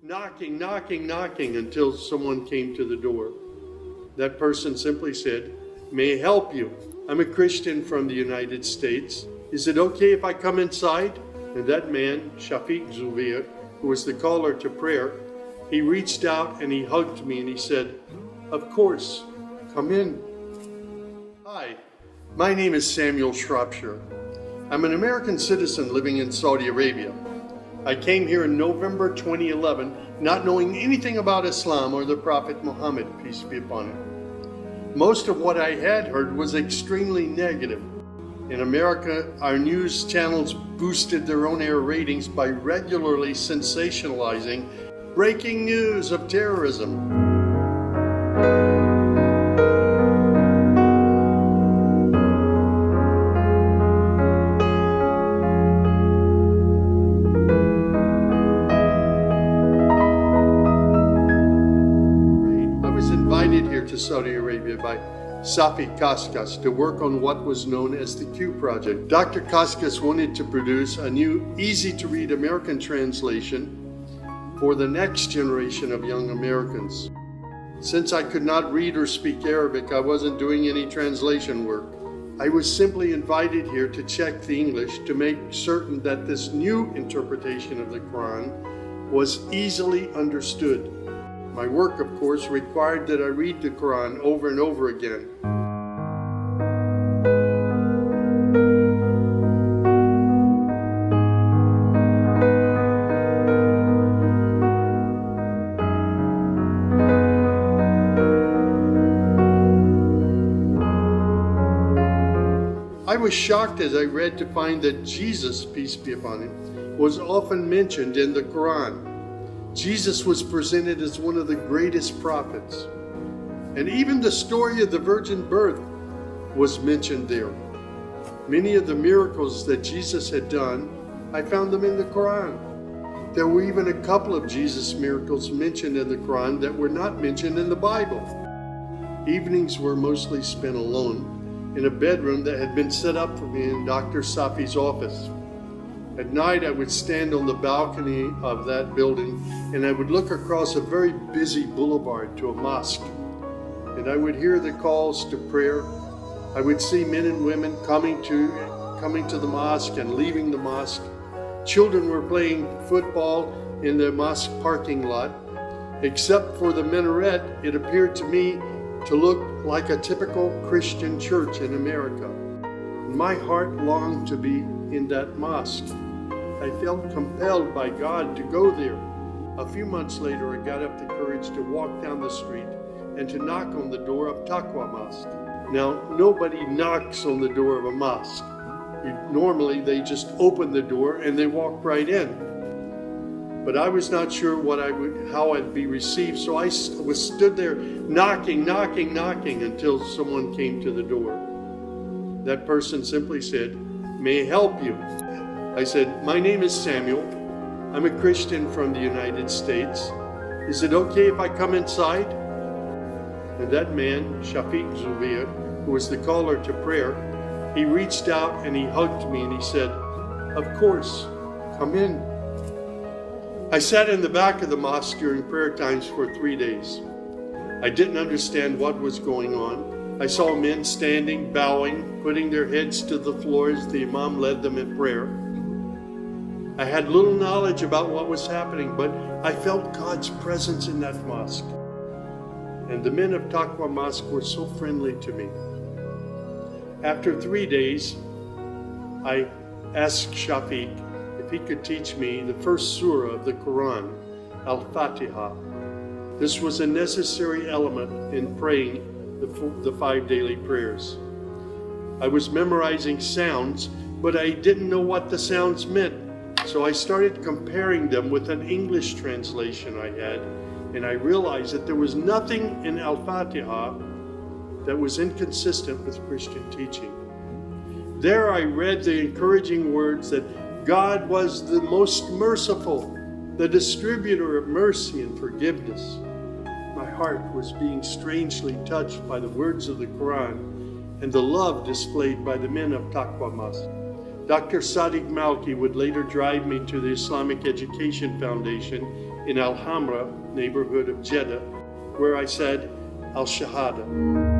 knocking until someone came to the door. That person simply said, "May I help you? I'm a Christian from the United States. Is it okay if I come inside?" And that man, Shafiq Zubir, who was the caller to prayer, he reached out and he hugged me and he said, "Of course, come in." Hi, my name is Samuel Shropshire. I'm an American citizen living in Saudi Arabia. I came here in November 2011, not knowing anything about Islam or the Prophet Muhammad, peace be upon him. Most of what I had heard was extremely negative. In America, our news channels boosted their on-air ratings by regularly sensationalizing breaking news of terrorism. To Saudi Arabia by Safi Kaskas to work on what was known as the Q Project. Dr. Kaskas wanted to produce a new, easy-to-read American translation for the next generation of young Americans. Since I could not read or speak Arabic, I wasn't doing any translation work. I was simply invited here to check the English to make certain that this new interpretation of the Quran was easily understood. My work, of course, required that I read the Quran over and over again. I was shocked as I read to find that Jesus, peace be upon him, was often mentioned in the Quran. Jesus was presented as one of the greatest prophets. And even the story of the virgin birth was mentioned there. Many of the miracles that Jesus had done, I found them in the Quran. There were even a couple of Jesus miracles mentioned in the Quran that were not mentioned in the Bible. Evenings were mostly spent alone in a bedroom that had been set up for me in Dr. Safi's office. At night, I would stand on the balcony of that building and I would look across a very busy boulevard to a mosque. And I would hear the calls to prayer. I would see men and women coming to the mosque and leaving the mosque. Children were playing football in the mosque parking lot. Except for the minaret, it appeared to me to look like a typical Christian church in America. My heart longed to be in that mosque. I felt compelled by God to go there. A few months later, I got up the courage to walk down the street and to knock on the door of Taqwa Mosque. Now, nobody knocks on the door of a mosque. Normally, they just open the door and they walk right in. But I was not sure how I'd be received, so I stood there knocking until someone came to the door. That person simply said, "May I help you?" I said, "My name is Samuel. I'm a Christian from the United States. Is it okay if I come inside?" And that man, Shafiq Zubir, who was the caller to prayer, he reached out and he hugged me and he said, "Of course, come in." I sat in the back of the mosque during prayer times for 3 days. I didn't understand what was going on. I saw men standing, bowing, putting their heads to the floor as the Imam led them in prayer. I had little knowledge about what was happening, but I felt God's presence in that mosque. And the men of Taqwa Mosque were so friendly to me. After 3 days, I asked Shafiq if he could teach me the first surah of the Quran, al-Fatiha. This was a necessary element in praying the 5 daily prayers. I was memorizing sounds, but I didn't know what the sounds meant. So I started comparing them with an English translation I had, and I realized that there was nothing in al-Fatiha that was inconsistent with Christian teaching. There I read the encouraging words that God was the most merciful, the distributor of mercy and forgiveness. My heart was being strangely touched by the words of the Quran and the love displayed by the men of Taqwa Mosque. Dr. Sadiq Malki would later drive me to the Islamic Education Foundation in Al Hamra, neighborhood of Jeddah, where I said Al-Shahada.